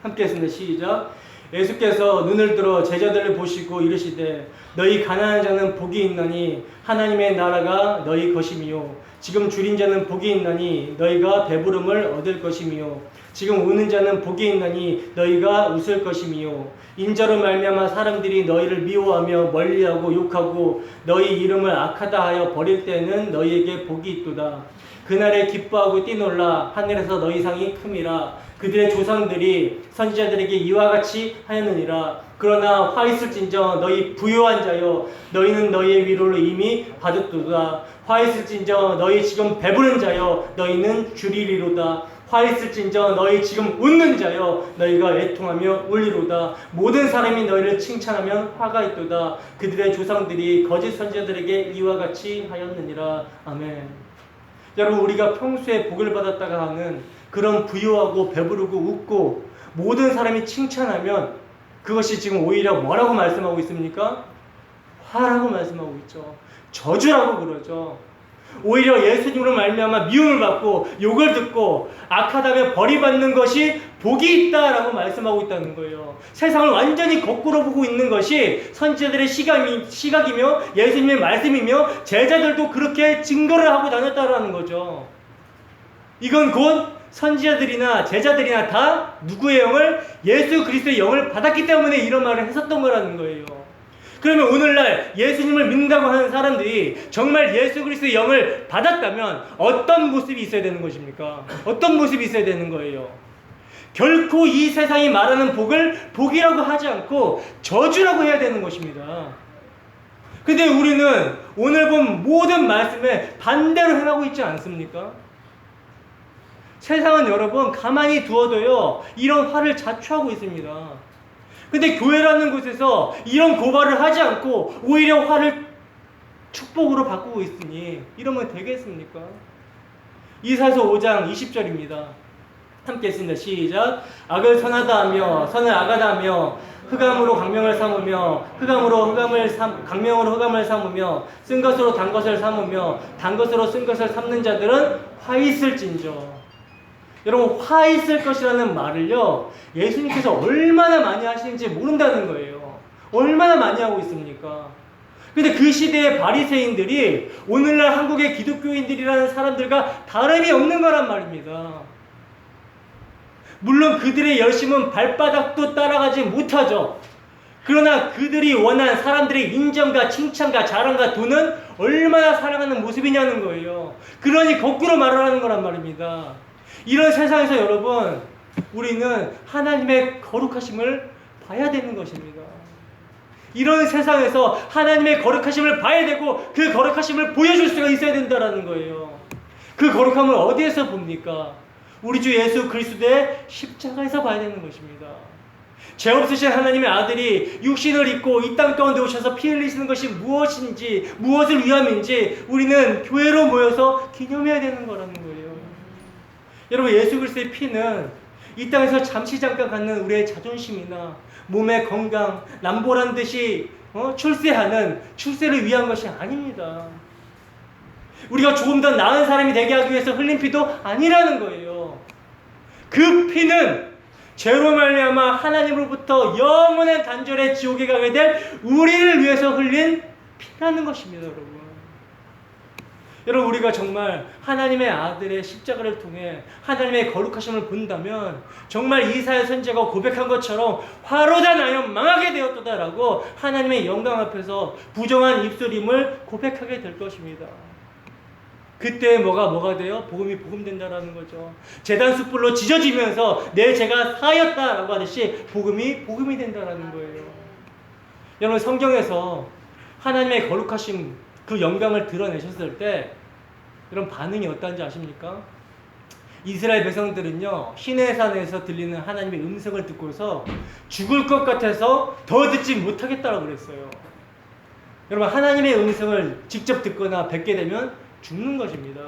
함께 했습니다. 시작. 예수께서 눈을 들어 제자들을 보시고 이르시되 너희 가난한 자는 복이 있나니 하나님의 나라가 너희 것이미요. 지금 줄인 자는 복이 있나니 너희가 배부름을 얻을 것이미요. 지금 우는 자는 복이 있나니 너희가 웃을 것이미요. 인자로 말미암아 사람들이 너희를 미워하며 멀리하고 욕하고 너희 이름을 악하다 하여 버릴 때는 너희에게 복이 있도다. 그날에 기뻐하고 뛰놀라 하늘에서 너희 상이 큼이라. 그들의 조상들이 선지자들에게 이와 같이 하였느니라. 그러나 화 있을진저 너희 부요한 자여 너희는 너희의 위로를 이미 받았도다. 화 있을진저 너희 지금 배부른 자여 너희는 주리리로다. 화 있을진저 너희 지금 웃는 자여 너희가 애통하며 울리로다. 모든 사람이 너희를 칭찬하면 화가 있도다. 그들의 조상들이 거짓 선지자들에게 이와 같이 하였느니라. 아멘. 여러분, 우리가 평소에 복을 받았다가 하는 그런 부유하고 배부르고 웃고 모든 사람이 칭찬하면 그것이 지금 오히려 뭐라고 말씀하고 있습니까? 화라고 말씀하고 있죠. 저주라고 그러죠. 오히려 예수님으로 말미암아 미움을 받고 욕을 듣고 악하다며 버림받는 것이 복이 있다라고 말씀하고 있다는 거예요. 세상을 완전히 거꾸로 보고 있는 것이 선지자들의 시각이며 예수님의 말씀이며 제자들도 그렇게 증거를 하고 다녔다라는 거죠. 이건 곧 선지자들이나 제자들이나 다 누구의 영을? 예수 그리스도의 영을 받았기 때문에 이런 말을 했었던 거라는 거예요. 그러면 오늘날 예수님을 믿는다고 하는 사람들이 정말 예수 그리스도의 영을 받았다면 어떤 모습이 있어야 되는 것입니까? 어떤 모습이 있어야 되는 거예요? 결코 이 세상이 말하는 복을 복이라고 하지 않고 저주라고 해야 되는 것입니다. 근데 우리는 오늘 본 모든 말씀에 반대로 행하고 있지 않습니까? 세상은 여러분 가만히 두어도요 이런 화를 자초하고 있습니다. 근데 교회라는 곳에서 이런 고발을 하지 않고 오히려 화를 축복으로 바꾸고 있으니 이러면 되겠습니까? 이사야서 5장 20절입니다. 함께 했습니다. 시작. 악을 선하다 하며 선을 악하다 하며 흑암으로 강명을 삼으며 강명으로 흑암을 삼으며 쓴 것으로 단 것을 삼으며 단 것으로 쓴 것을 삼는 자들은 화 있을진저. 여러분, 화 있을 것이라는 말을요 예수님께서 얼마나 많이 하시는지 모른다는 거예요. 얼마나 많이 하고 있습니까? 근데 그 시대의 바리새인들이 오늘날 한국의 기독교인들이라는 사람들과 다름이 없는 거란 말입니다. 물론 그들의 열심은 발바닥도 따라가지 못하죠. 그러나 그들이 원한 사람들의 인정과 칭찬과 자랑과 돈은 얼마나 사랑하는 모습이냐는 거예요. 그러니 거꾸로 말하는 거란 말입니다. 이런 세상에서 여러분, 우리는 하나님의 거룩하심을 봐야 되는 것입니다. 이런 세상에서 하나님의 거룩하심을 봐야 되고 그 거룩하심을 보여줄 수가 있어야 된다는 거예요. 그 거룩함을 어디에서 봅니까? 우리 주 예수 그리스도의 십자가에서 봐야 되는 것입니다. 죄 없으신 하나님의 아들이 육신을 입고 이 땅 가운데 오셔서 피 흘리시는 것이 무엇인지, 무엇을 위함인지 우리는 교회로 모여서 기념해야 되는 거라는 거예요. 여러분, 예수 그리스도의 피는 이 땅에서 잠깐 갖는 우리의 자존심이나 몸의 건강, 남보란 듯이 출세를 위한 것이 아닙니다. 우리가 조금 더 나은 사람이 되게 하기 위해서 흘린 피도 아니라는 거예요. 그 피는 죄로 말미암아 하나님으로부터 영원한 단절의 지옥에 가게 될 우리를 위해서 흘린 피라는 것입니다, 여러분. 여러분, 우리가 정말 하나님의 아들의 십자가를 통해 하나님의 거룩하심을 본다면 정말 이사야 선지자가 고백한 것처럼 화로다 나여 망하게 되었도다라고 하나님의 영광 앞에서 부정한 입술임을 고백하게 될 것입니다. 그때 뭐가 돼요? 복음이 복음된다라는 거죠. 제단 숯불로 지져지면서 내 죄가 사하였다라고 하듯이 복음이 된다라는 거예요. 여러분, 성경에서 하나님의 거룩하심 그 영광을 드러내셨을 때 여러분 반응이 어떤지 아십니까? 이스라엘 백성들은요, 시내산에서 들리는 하나님의 음성을 듣고서 죽을 것 같아서 더 듣지 못하겠다라고 그랬어요. 여러분, 하나님의 음성을 직접 듣거나 뵙게 되면 죽는 것입니다.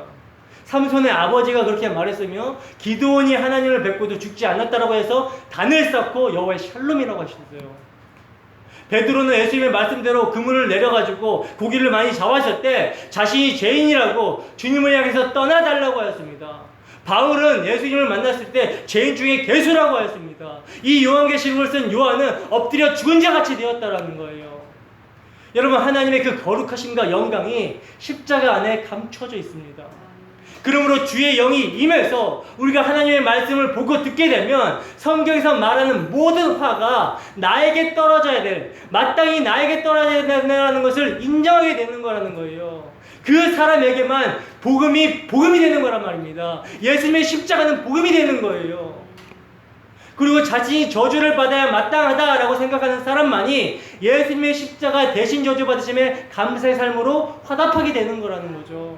삼손의 아버지가 그렇게 말했으며 기드온이 하나님을 뵙고도 죽지 않았다라고 해서 단을 쌓고 여호와의 샬롬이라고 하셨어요. 베드로는 예수님의 말씀대로 그물을 내려가지고 고기를 많이 잡았을 때 자신이 죄인이라고 주님을 향해서 떠나달라고 하였습니다. 바울은 예수님을 만났을 때 죄인 중에 괴수라고 하였습니다. 이 요한계시록을 쓴 요한은 엎드려 죽은 자 같이 되었다라는 거예요. 여러분, 하나님의 그 거룩하심과 영광이 십자가 안에 감춰져 있습니다. 그러므로 주의 영이 임해서 우리가 하나님의 말씀을 보고 듣게 되면 성경에서 말하는 모든 화가 나에게 떨어져야 될, 마땅히 나에게 떨어져야 된다는 것을 인정하게 되는 거라는 거예요. 그 사람에게만 복음이 되는 거란 말입니다. 예수님의 십자가는 복음이 되는 거예요. 그리고 자신이 저주를 받아야 마땅하다라고 생각하는 사람만이 예수님의 십자가 대신 저주 받으심에 감사의 삶으로 화답하게 되는 거라는 거죠.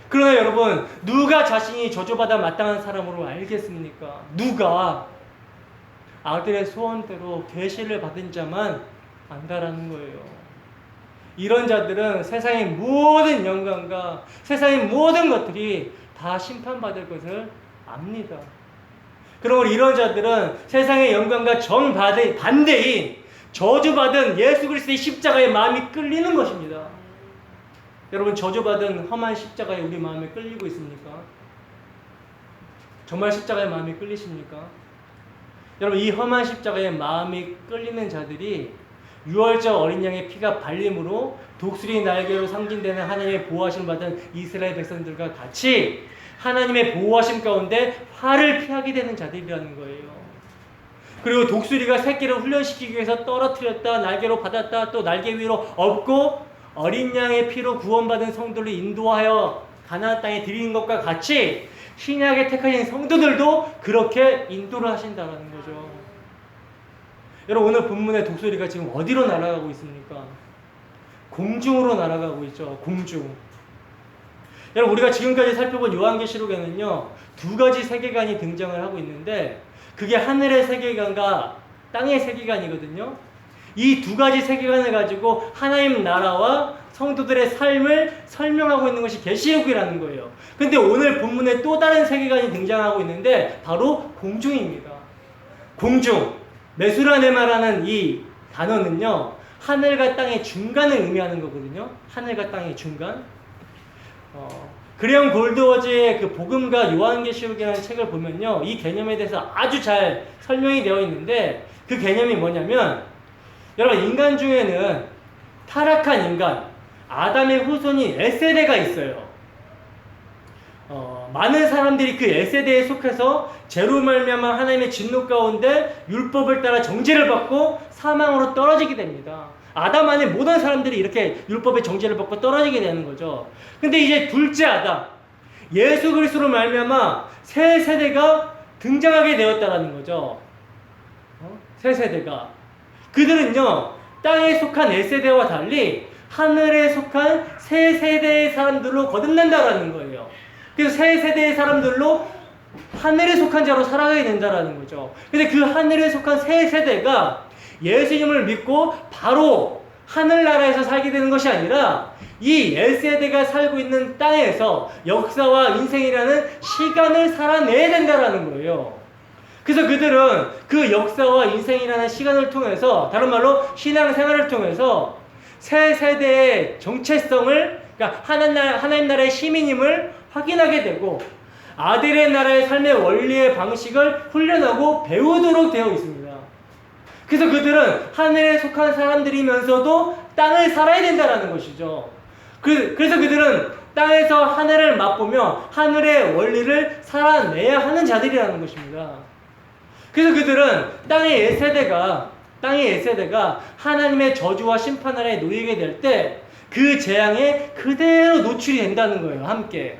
그러나 여러분, 누가 자신이 저주받아 마땅한 사람으로 알겠습니까? 누가? 아들의 소원대로 계시를 받은 자만 안다라는 거예요. 이런 자들은 세상의 모든 영광과 세상의 모든 것들이 다 심판받을 것을 압니다. 그러므로 이런 자들은 세상의 영광과 정반대인 저주받은 예수 그리스도의 십자가에 마음이 끌리는 것입니다. 여러분, 저주받은 험한 십자가에 우리 마음이 끌리고 있습니까? 정말 십자가에 마음이 끌리십니까? 여러분, 이 험한 십자가에 마음이 끌리는 자들이 유월절 어린 양의 피가 발림으로 독수리 날개로 상징되는 하나님의 보호하심을 받은 이스라엘 백성들과 같이 하나님의 보호하심 가운데 화를 피하게 되는 자들이라는 거예요. 그리고 독수리가 새끼를 훈련시키기 위해서 떨어뜨렸다, 날개로 받았다, 또 날개 위로 업고 어린 양의 피로 구원받은 성도를 인도하여 가나안 땅에 드리는 것과 같이 신약에 택하신 성도들도 그렇게 인도를 하신다는 거죠. 여러분, 오늘 본문의 독수리가 지금 어디로 날아가고 있습니까? 공중으로 날아가고 있죠. 공중. 여러분, 우리가 지금까지 살펴본 요한계시록에는요, 두 가지 세계관이 등장을 하고 있는데 그게 하늘의 세계관과 땅의 세계관이거든요. 이 두 가지 세계관을 가지고 하나님 나라와 성도들의 삶을 설명하고 있는 것이 계시록이라는 거예요. 근데 오늘 본문에 또 다른 세계관이 등장하고 있는데 바로 공중입니다. 공중. 메수라네마라는 이 단어는요, 하늘과 땅의 중간을 의미하는 거거든요. 하늘과 땅의 중간. 그레엄 골드워즈의 그 복음과 요한계시록이라는 책을 보면요, 이 개념에 대해서 아주 잘 설명이 되어 있는데 그 개념이 뭐냐면, 여러분, 인간 중에는 타락한 인간, 아담의 후손인 에세레가 있어요. 많은 사람들이 그 1세대에 속해서 죄로 말미암아 하나님의 진노 가운데 율법을 따라 정죄를 받고 사망으로 떨어지게 됩니다. 아담 안에 모든 사람들이 이렇게 율법의 정죄를 받고 떨어지게 되는 거죠. 근데 이제 둘째 아담, 예수 그리스도로 말미암아 새 세대가 등장하게 되었다라는 거죠. 새 세대가. 그들은요, 땅에 속한 1세대와 달리 하늘에 속한 새 세대의 사람들로 거듭난다라는 거예요. 그래서 새 세대의 사람들로 하늘에 속한 자로 살아가게 된다라는 거죠. 근데 그 하늘에 속한 새 세대가 예수님을 믿고 바로 하늘나라에서 살게 되는 것이 아니라 이 1세대가 살고 있는 땅에서 역사와 인생이라는 시간을 살아내야 된다라는 거예요. 그래서 그들은 그 역사와 인생이라는 시간을 통해서, 다른 말로 신앙생활을 통해서 새 세대의 정체성을, 그러니까 하나님 나라의 시민임을 확인하게 되고 아들의 나라의 삶의 원리의 방식을 훈련하고 배우도록 되어 있습니다. 그래서 그들은 하늘에 속한 사람들이면서도 땅을 살아야 된다는 것이죠. 그래서 그들은 땅에서 하늘을 맛보며 하늘의 원리를 살아내야 하는 자들이라는 것입니다. 그래서 그들은 땅의 1세대가 하나님의 저주와 심판 아래에 놓이게 될 때 그 재앙에 그대로 노출이 된다는 거예요. 함께.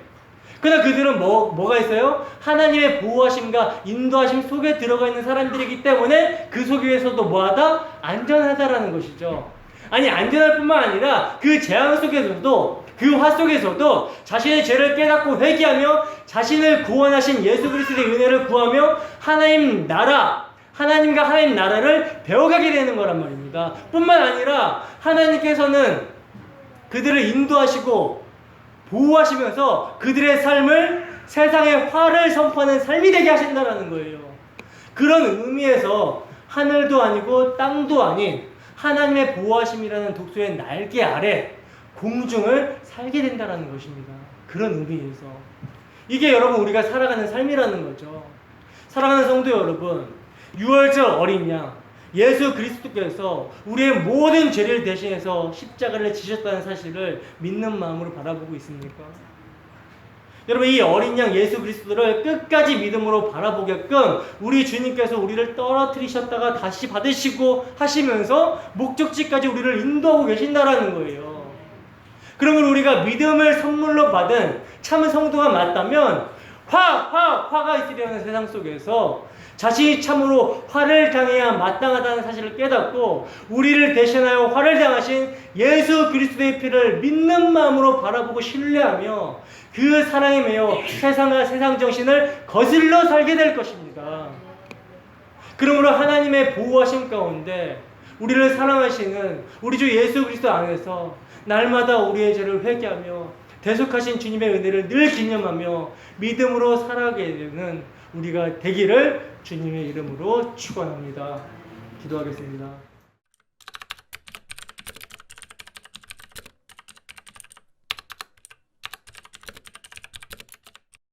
그러나 그들은 뭐가 있어요? 하나님의 보호하심과 인도하심 속에 들어가 있는 사람들이기 때문에 그 속에서도 뭐하다? 안전하다라는 것이죠. 아니, 안전할 뿐만 아니라 그 재앙 속에서도, 그 화 속에서도 자신의 죄를 깨닫고 회개하며 자신을 구원하신 예수 그리스도의 은혜를 구하며 하나님과 하나님 나라를 배워가게 되는 거란 말입니다. 뿐만 아니라 하나님께서는 그들을 인도하시고 보호하시면서 그들의 삶을 세상의 화를 선포하는 삶이 되게 하신다는 거예요. 그런 의미에서 하늘도 아니고 땅도 아닌 하나님의 보호하심이라는 독수리의 날개 아래 공중을 살게 된다는 것입니다. 그런 의미에서. 이게 여러분 우리가 살아가는 삶이라는 거죠. 사랑하는 성도 여러분, 6월절 어린 양 예수 그리스도께서 우리의 모든 죄를 대신해서 십자가를 지셨다는 사실을 믿는 마음으로 바라보고 있습니까? 여러분, 이 어린 양 예수 그리스도를 끝까지 믿음으로 바라보게끔 우리 주님께서 우리를 떨어뜨리셨다가 다시 받으시고 하시면서 목적지까지 우리를 인도하고 계신다라는 거예요. 그러면 우리가 믿음을 선물로 받은 참 성도가 맞다면 화가 있으려는 세상 속에서 자신이 참으로 화를 당해야 마땅하다는 사실을 깨닫고 우리를 대신하여 화를 당하신 예수 그리스도의 피를 믿는 마음으로 바라보고 신뢰하며 그 사랑에 매여 세상과 세상 정신을 거슬러 살게 될 것입니다. 그러므로 하나님의 보호하심 가운데 우리를 사랑하시는 우리 주 예수 그리스도 안에서 날마다 우리의 죄를 회개하며 대속하신 주님의 은혜를 늘 기념하며 믿음으로 살아가게 되는 우리가 되기를 주님의 이름으로 축원합니다. 기도하겠습니다.